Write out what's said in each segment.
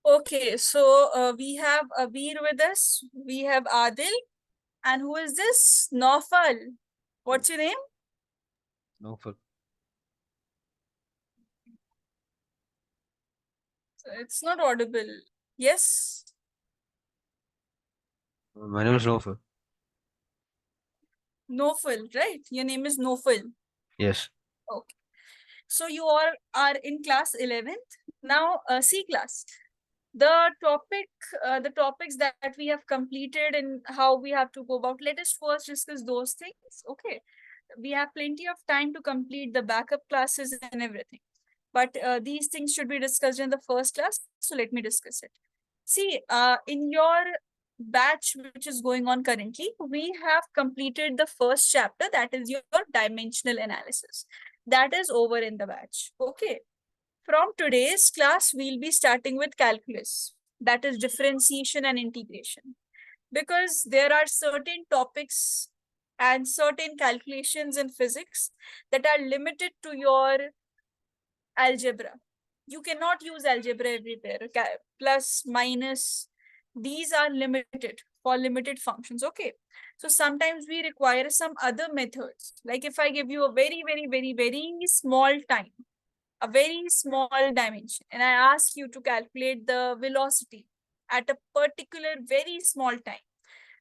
Okay, so we have Abir with us. We have Adil. And who is this? Naufal. What's your name? Naufal. It's not audible. Yes, My name is Naufal. Naufal, right? Your name is Naufal. Yes. Okay. So you all are in class 11th. Now, C class. The topic, the topics that we have completed and how we have to go about. Let us first discuss those things. Okay. We have plenty of time to complete the backup classes and everything. But these things should be discussed in the first class. So let me discuss it. See, in your batch which is going on currently, we have completed the first chapter, that is your dimensional analysis. That is over in the batch. Okay. From today's class, we'll be starting with calculus, that is differentiation and integration. Because there are certain topics and certain calculations in physics that are limited to your algebra. You cannot use algebra everywhere. Plus, minus, these are limited for limited functions. Okay. So sometimes we require some other methods. Like if I give you a very, very, very, very small time, a very small dimension, and I ask you to calculate the velocity at a particular very small time.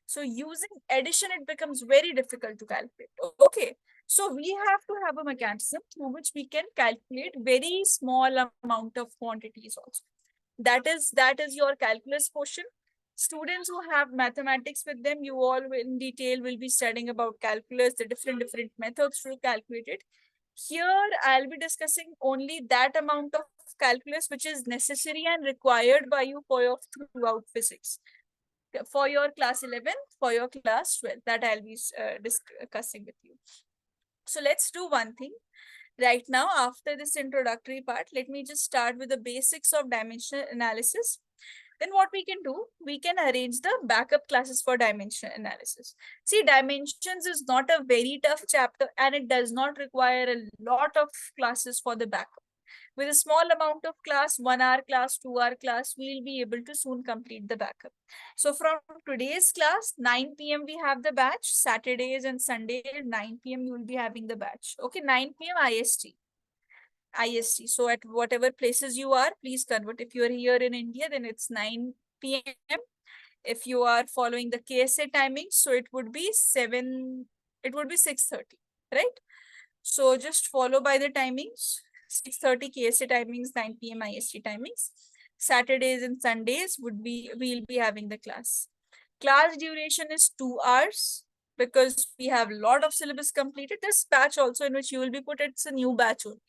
So using addition, it becomes very difficult to calculate. Okay. So we have to have a mechanism through which we can calculate very small amount of quantities also. That is your calculus portion. Students who have mathematics with them, you all in detail will be studying about calculus, the different methods to calculate it. Here, I'll be discussing only that amount of calculus which is necessary and required by you for your throughout physics. For your class 11, for your class 12, that I'll be discussing with you. So let's do one thing. Right now, after this introductory part, let me just start with the basics of dimensional analysis. Then what we can do, we can arrange the backup classes for dimensional analysis. See, dimensions is not a very tough chapter and it does not require a lot of classes for the backup. With a small amount of class, 1 hour class, 2 hour class, we'll be able to soon complete the backup. So from today's class, 9 p.m. we have the batch. Saturdays and Sunday, 9 p.m. you will be having the batch. Okay, 9 p.m. IST. IST. So at whatever places you are, please convert. If you are here in India, then it's 9 p.m. If you are following the KSA timing, so it would be 6:30, right? So just follow by the timings. 6:30 KSA timings, 9 p.m. IST timings. Saturdays and Sundays we'll be having the class. Class duration is 2 hours because we have a lot of syllabus completed. This batch also in which you will be put, it's a new batch only.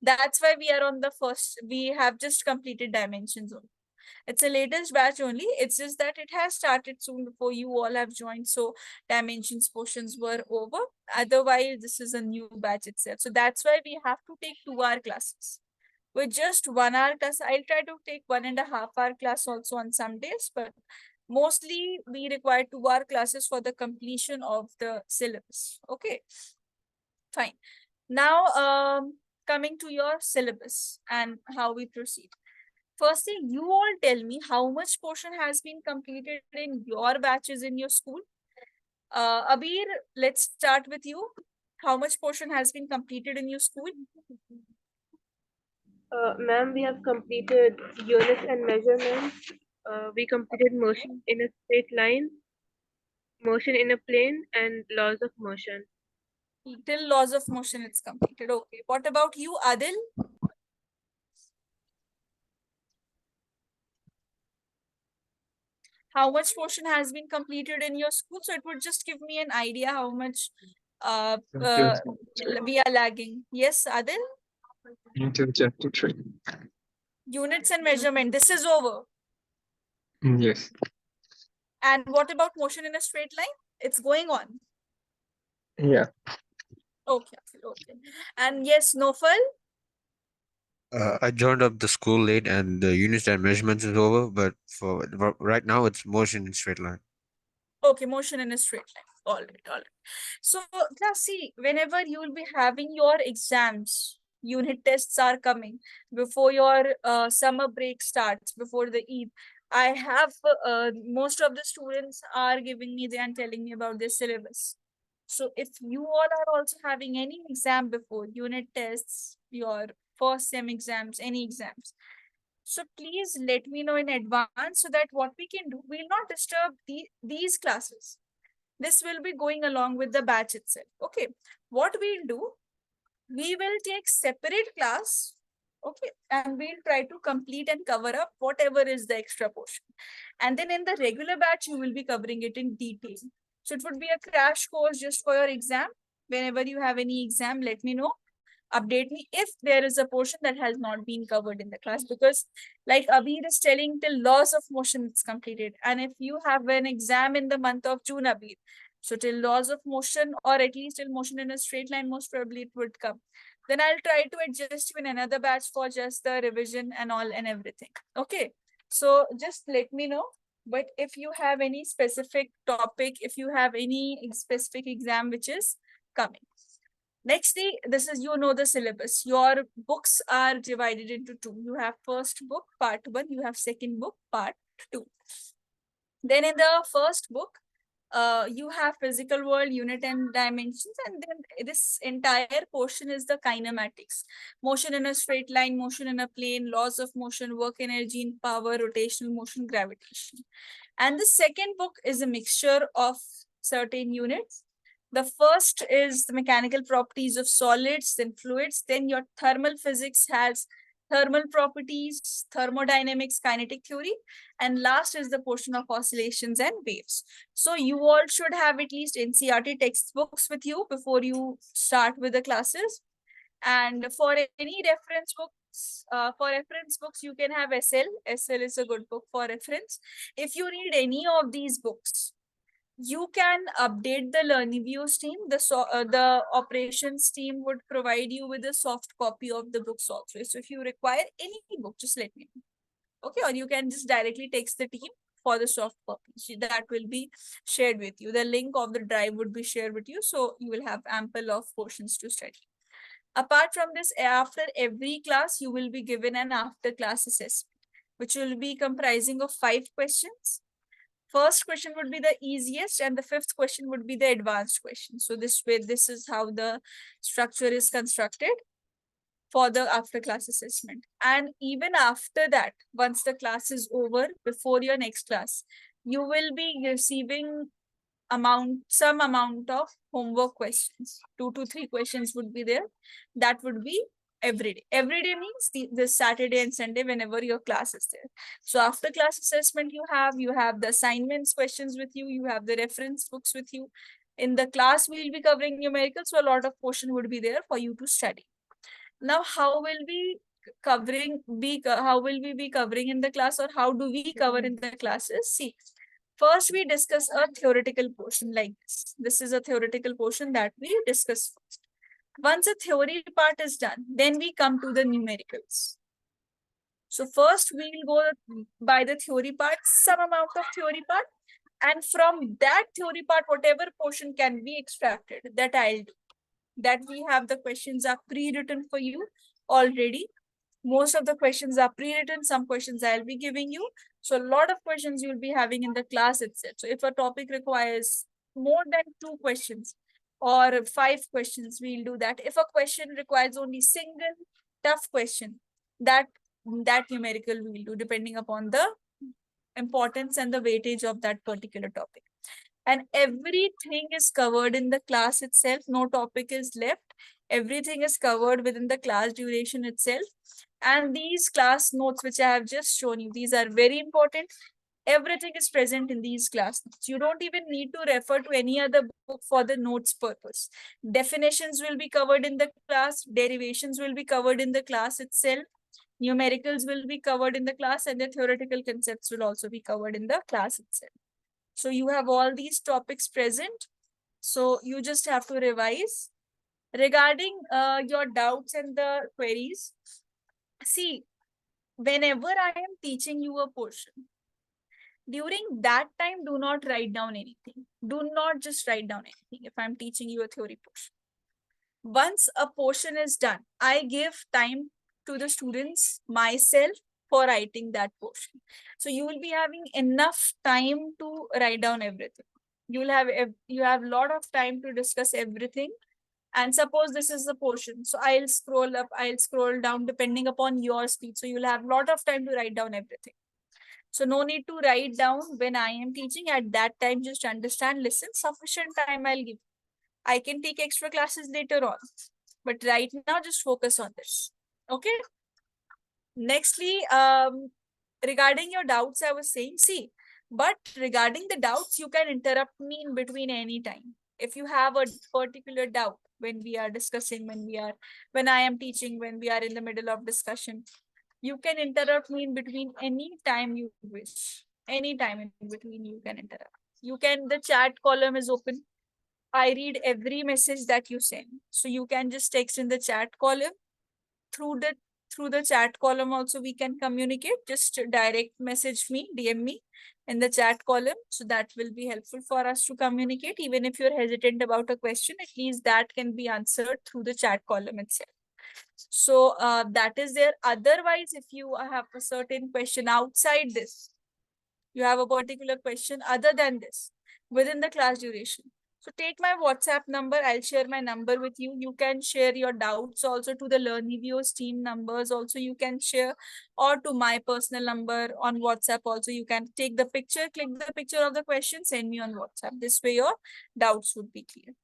That's why we are on the first, we have just completed dimensions only. It's a latest batch only. It's just that it has started soon before you all have joined. So dimensions portions were over. Otherwise, this is a new batch itself. So that's why we have to take 2 hour classes. With just 1 hour class, I'll try to take 1.5 hour class also on some days, but mostly we require 2 hour classes for the completion of the syllabus. Okay, fine. Now, coming to your syllabus and how we proceed. Firstly, you all tell me how much portion has been completed in your batches in your school. Abir, let's start with you. How much portion has been completed in your school? Ma'am, we have completed units and measurements. We completed motion in a straight line, motion in a plane, and laws of motion. Till laws of motion it's completed. Okay. What about you, Adil? How much portion has been completed in your school? So it would just give me an idea how much we are lagging. Yes, Adil? Until chapter 3. Units and measurement. This is over. Yes. And what about motion in a straight line? It's going on. Yeah. Okay. Okay. And yes, Nofal? I joined up the school late and the units and measurements is over, but for right now it's motion in straight line. Okay, motion in a straight line. All right, all right. So, class C, whenever you will be having your exams, unit tests are coming, before your summer break starts, before the Eid, I have most of the students are giving me and telling me about their syllabus. So if you all are also having any exam before, unit tests, your first sem exams, any exams, so please let me know in advance so that what we can do, we'll not disturb these classes. This will be going along with the batch itself. Okay, what we'll do, we will take separate class, okay, and we'll try to complete and cover up whatever is the extra portion. And then in the regular batch, you will be covering it in detail. So it would be a crash course just for your exam. Whenever you have any exam, let me know. Update me if there is a portion that has not been covered in the class, because like Abir is telling, till laws of motion it's completed. And if you have an exam in the month of June, Abir, so till laws of motion, or at least till motion in a straight line, most probably it would come. Then I'll try to adjust you in another batch for just the revision and all and everything. Okay. So just let me know. But if you have any specific topic, if you have any specific exam which is coming. Nextly, this is, you know, the syllabus. Your books are divided into two. You have first book, part 1. You have second book, part 2. Then in the first book, you have physical world, unit and dimensions, and then this entire portion is the kinematics. Motion in a straight line, motion in a plane, laws of motion, work energy and power, rotational motion, gravitation. And the second book is a mixture of certain units. The first is the mechanical properties of solids, then fluids, then your thermal physics has thermal properties, thermodynamics, kinetic theory, and last is the portion of oscillations and waves. So you all should have at least NCERT textbooks with you before you start with the classes. And for any reference books, you can have SL. SL is a good book for reference. If you read any of these books, you can update the Learning Views team. The operations team would provide you with a soft copy of the books also. So if you require any book, just let me know. Okay, or you can just directly text the team for the soft copy. That will be shared with you. The link of the drive would be shared with you, so you will have ample of portions to study. Apart from this, after every class, you will be given an after class assessment, which will be comprising of 5 questions. First question would be the easiest, and the 5th question would be the advanced question. So this way, this is how the structure is constructed for the after class assessment. And even after that, once the class is over, before your next class, you will be receiving some amount of homework questions. 2 to 3 questions would be there. That would be every day. Every day means the Saturday and Sunday, whenever your class is there. So after class assessment, you have the assignments questions with you, you have the reference books with you. In the class, we'll be covering numerical, so a lot of portion would be there for you to study. Now, how will we be covering in the class, or how do we cover in the classes? See, first we discuss a theoretical portion like this. This is a theoretical portion that we discuss first. Once the theory part is done, then we come to the numericals. So first we will go by the theory part, some amount of theory part, and from that theory part, whatever portion can be extracted, that I'll do. That we have the questions are pre-written for you already. Most of the questions are pre-written. Some questions I'll be giving you. So a lot of questions you'll be having in the class itself. So if a topic requires more than 2 questions or 5 questions, we'll do that. If a question requires only single tough question, that numerical we'll do depending upon the importance and the weightage of that particular topic. And everything is covered in the class itself. No topic is left. Everything is covered within the class duration itself. And these class notes, which I have just shown you, these are very important. Everything is present in these class notes. You don't even need to refer to any other book for the notes purpose. Definitions will be covered in the class. Derivations will be covered in the class itself. Numericals will be covered in the class, and the theoretical concepts will also be covered in the class itself. So you have all these topics present. So you just have to revise. Regarding your doubts and the queries, see, whenever I am teaching you a portion, during that time, do not write down anything. Do not just write down anything if I'm teaching you a theory portion. Once a portion is done, I give time to the students myself for writing that portion. So you will be having enough time to write down everything. You have a lot of time to discuss everything. And suppose this is the portion. So I'll scroll up, I'll scroll down depending upon your speed. So you'll have a lot of time to write down everything. So no need to write down when I am teaching. At that time, just understand, listen, sufficient time I'll give. I can take extra classes later on. But right now, just focus on this. Okay. Nextly, regarding your doubts, I was saying, see, but regarding the doubts, you can interrupt me in between any time. If you have a particular doubt when we are discussing, when I am teaching, when we are in the middle of discussion, you can interrupt me in between any time you wish. Any time in between, you can interrupt. The chat column is open. I read every message that you send. So you can just text in the chat column. Through the chat column also we can communicate. Just direct message me, DM me in the chat column. So that will be helpful for us to communicate. Even if you're hesitant about a question, at least that can be answered through the chat column itself. So that is there. Otherwise, if you have a certain question outside this, you have a particular question other than this within the class duration. So take my WhatsApp number. I'll share my number with you. You can share your doubts also to the Learnivio's team numbers. Also, you can share, or to my personal number on WhatsApp. Also, you can take the picture, click the picture of the question, send me on WhatsApp. This way, your doubts would be clear.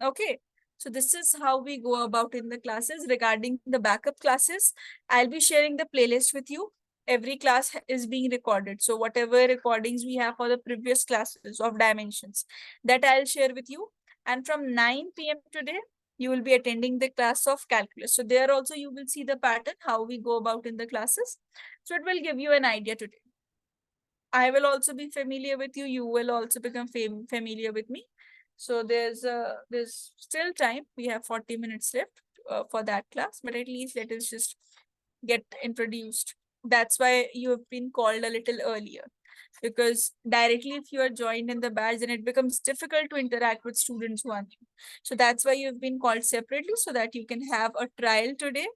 Okay. So this is how we go about in the classes. Regarding the backup classes, I'll be sharing the playlist with you. Every class is being recorded. So whatever recordings we have for the previous classes of dimensions, that I'll share with you. And from 9 p.m. today, you will be attending the class of calculus. So there also you will see the pattern, how we go about in the classes. So it will give you an idea today. I will also be familiar with you. You will also become familiar with me. So there's still time. We have 40 minutes left for that class, but at least let us just get introduced. That's why you have been called a little earlier, because directly if you are joined in the batch, then it becomes difficult to interact with students who are new. So that's why you've been called separately, so that you can have a trial today.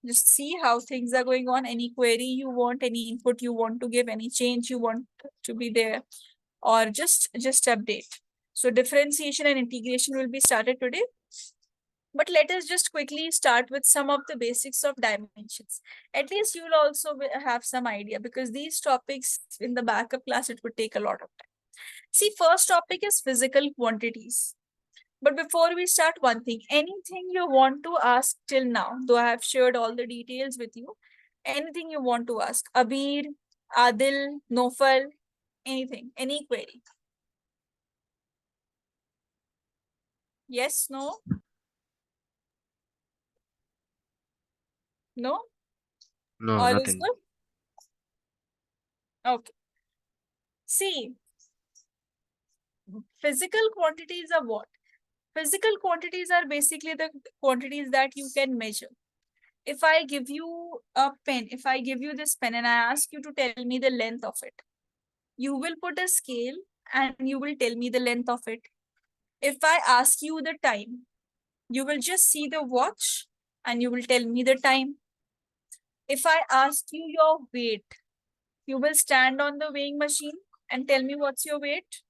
Just see how things are going on, any query you want, any input you want to give, any change you want to be there, or just update. So differentiation and integration will be started today. But let us just quickly start with some of the basics of dimensions. At least you will also have some idea, because these topics in the backup class, it would take a lot of time. See, first topic is physical quantities. But before we start, one thing, anything you want to ask till now, though I have shared all the details with you, anything you want to ask, Abir, Adil, Nofal, anything, any query. Yes, no? No? No, All is nothing. good? Okay. See, physical quantities are what? Physical quantities are basically the quantities that you can measure. If I give you a pen, if I give you this pen and I ask you to tell me the length of it, you will put a scale and you will tell me the length of it. If I ask you the time, you will just see the watch and you will tell me the time. If I ask you your weight, you will stand on the weighing machine and tell me what's your weight.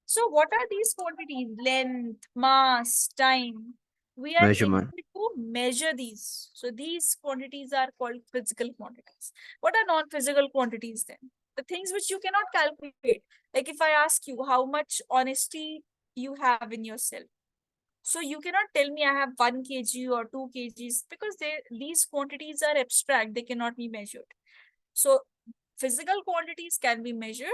So what are these quantities? Length, mass, time. We are able Measurement. to measure these. So these quantities are called physical quantities. What are non-physical quantities then? The things which you cannot calculate. Like if I ask you how much honesty you have in yourself. So you cannot tell me I have 1 kg or 2 kgs, because these quantities are abstract. They cannot be measured. So physical quantities can be measured,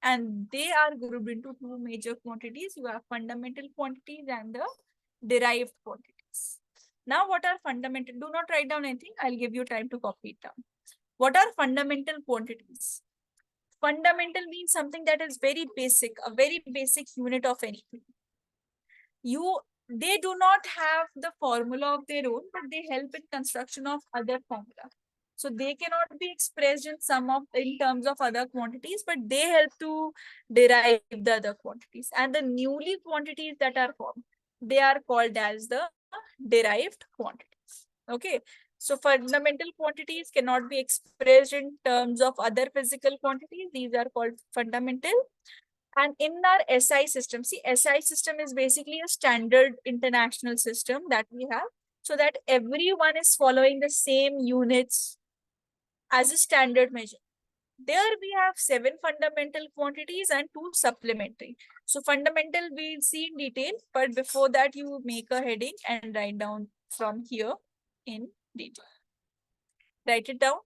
and they are grouped into two major quantities. You have fundamental quantities and the derived quantities. Now, what are fundamental? Do not write down anything. I'll give you time to copy it down. What are fundamental quantities? Fundamental means something that is very basic, a very basic unit of anything. They do not have the formula of their own, but they help in construction of other formula. So they cannot be expressed in terms of other quantities, but they help to derive the other quantities. And the newly quantities that are formed, they are called as the derived quantities. Okay. So fundamental quantities cannot be expressed in terms of other physical quantities. These are called fundamental. And in our SI system, see, SI system is basically a standard international system that we have, so that everyone is following the same units as a standard measure. There we have 7 fundamental quantities and 2 supplementary. So fundamental we'll see in detail, but before that you make a heading and write down from here in detail. Write it down.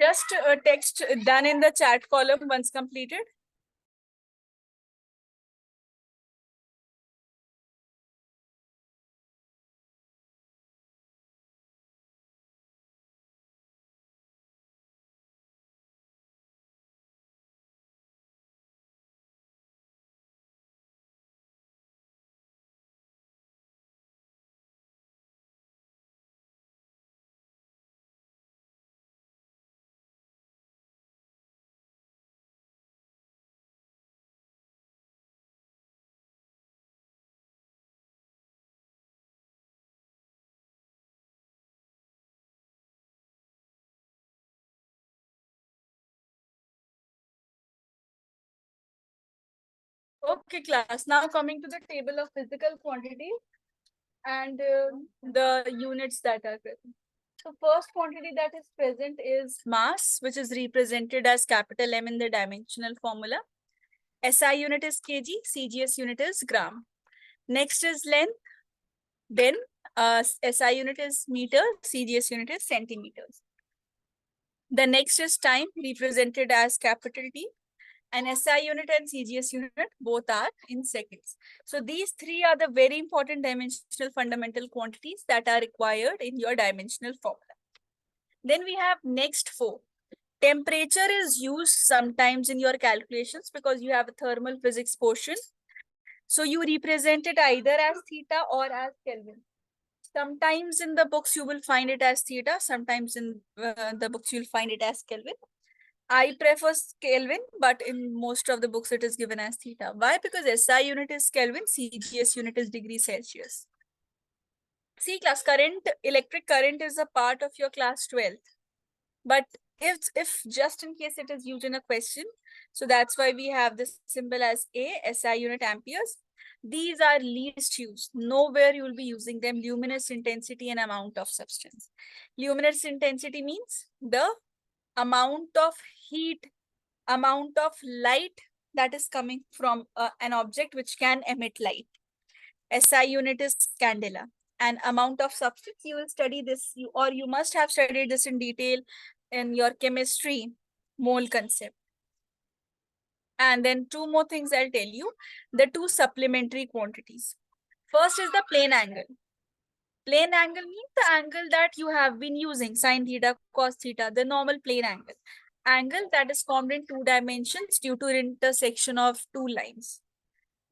Just text done in the chat column once completed. Okay, class. Now coming to the table of physical quantity and the units that are present. So first quantity that is present is mass, which is represented as capital M in the dimensional formula. SI unit is kg, CGS unit is gram. Next is length. Then SI unit is meter, CGS unit is centimeters. The next is time, represented as capital T. And SI unit and CGS unit both are in seconds. So these 3 are the very important dimensional fundamental quantities that are required in your dimensional formula. Then we have next 4. Temperature is used sometimes in your calculations because you have a thermal physics portion. So you represent it either as theta or as Kelvin. Sometimes in the books you will find it as theta, sometimes in the books you'll find it as Kelvin. I prefer Kelvin, but in most of the books it is given as theta. Why? Because SI unit is Kelvin, CGS unit is degree Celsius. C class current, electric current is a part of your class 12th. But if just in case it is used in a question, so that's why we have this symbol as A, SI unit amperes. These are least used. Nowhere you will be using them. Luminous intensity and amount of substance. Luminous intensity means the amount of heat, amount of light that is coming from an object which can emit light. SI unit is candela. And amount of substance, you will study this, or you must have studied this in detail in your chemistry mole concept. And then two more things I'll tell you, the two supplementary quantities. First is the plane angle. Plane angle means the angle that you have been using, sine theta, cos theta, the normal plane angle. Angle that is formed in 2 dimensions due to intersection of 2 lines.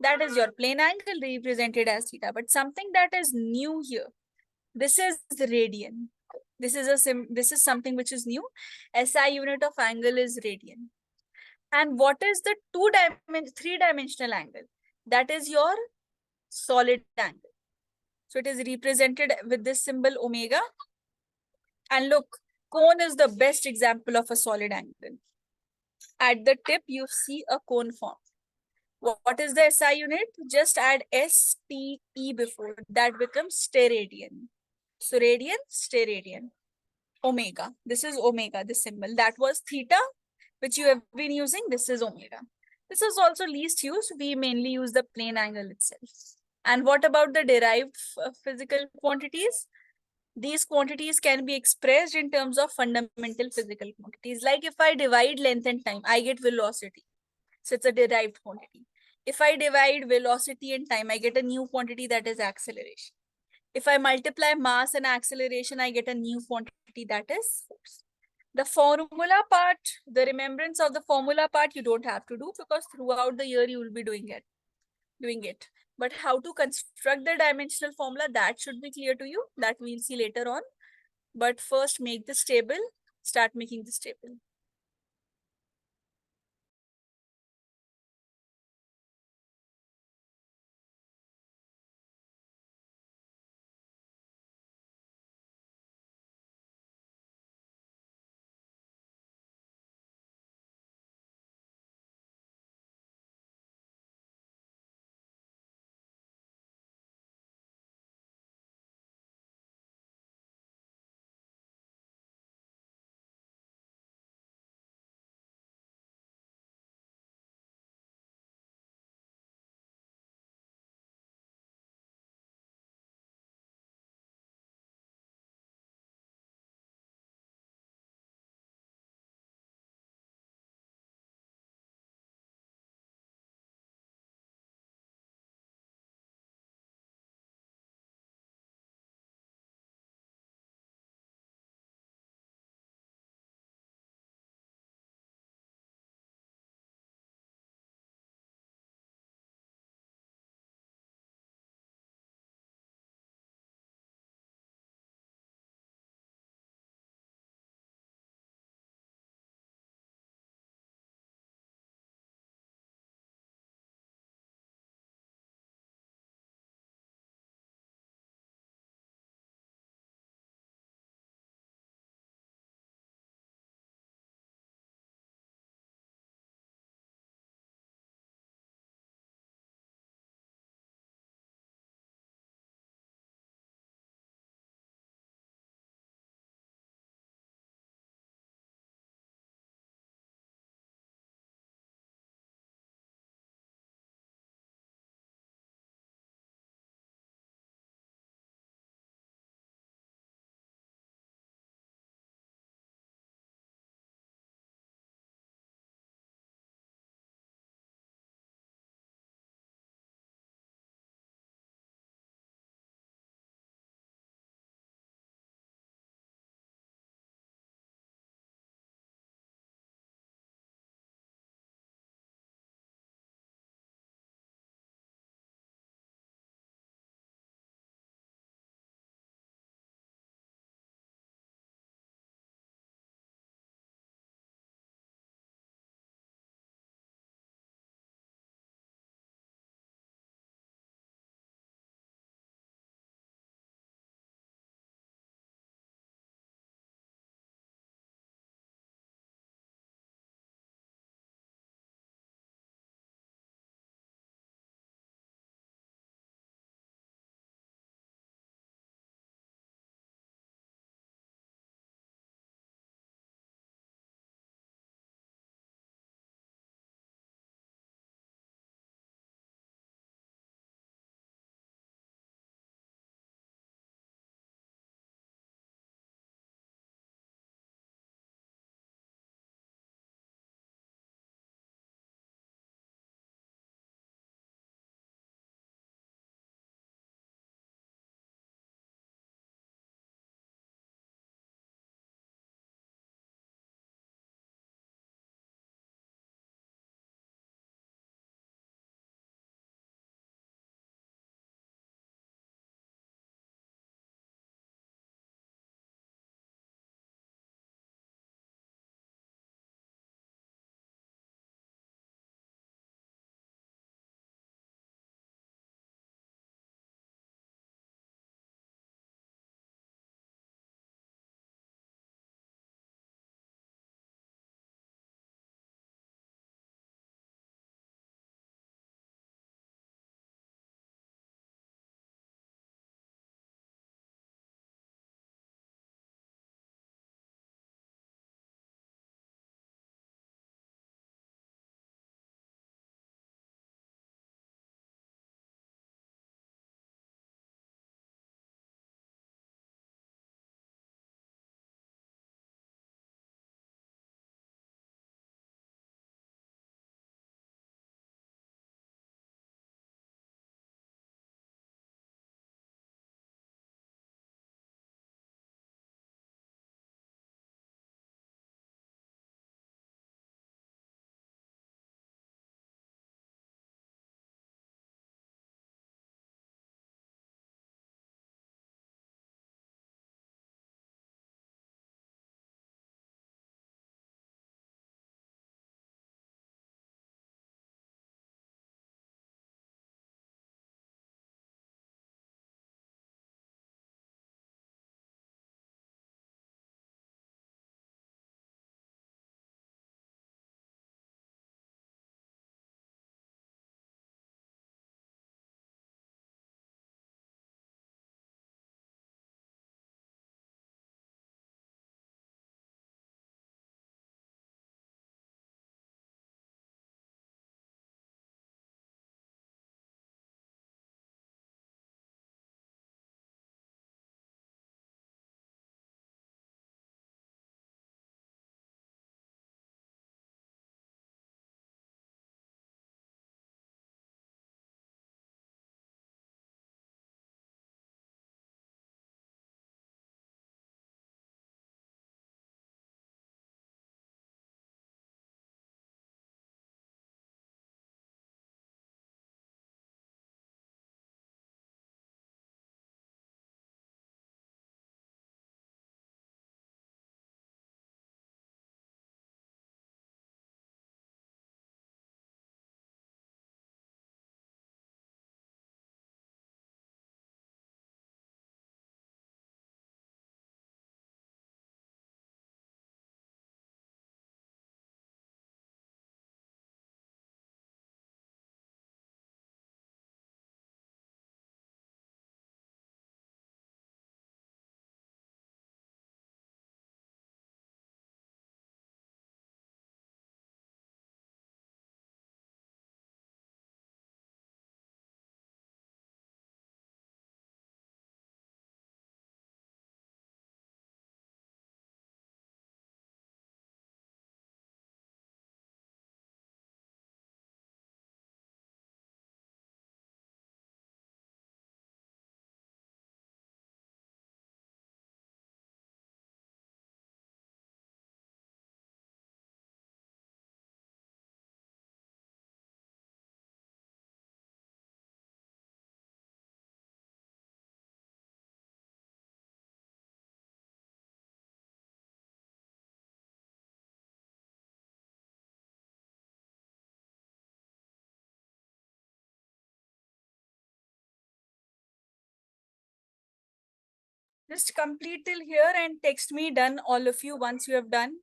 That is your plane angle represented as theta. But something that is new here, this is radian. This is something which is new. SI unit of angle is radian. And what is the 3-dimensional angle? That is your solid angle. So it is represented with this symbol omega. And look, cone is the best example of a solid angle. At the tip, you see a cone form. What is the SI unit? Just add STE before. That becomes steradian. So radian, steradian. Omega. This is omega, this symbol. That was theta, which you have been using. This is omega. This is also least used. We mainly use the plane angle itself. And what about the derived physical quantities? These quantities can be expressed in terms of fundamental physical quantities. Like if I divide length and time, I get velocity. So it's a derived quantity. If I divide velocity and time, I get a new quantity, that is acceleration. If I multiply mass and acceleration, I get a new quantity, that is force. The formula part, the remembrance of the formula part, you don't have to do because throughout the year you will be doing it. But how to construct the dimensional formula, that should be clear to you. That we'll see later on. But first make this table, start making this table. Just complete till here and text me done, all of you, once you have done.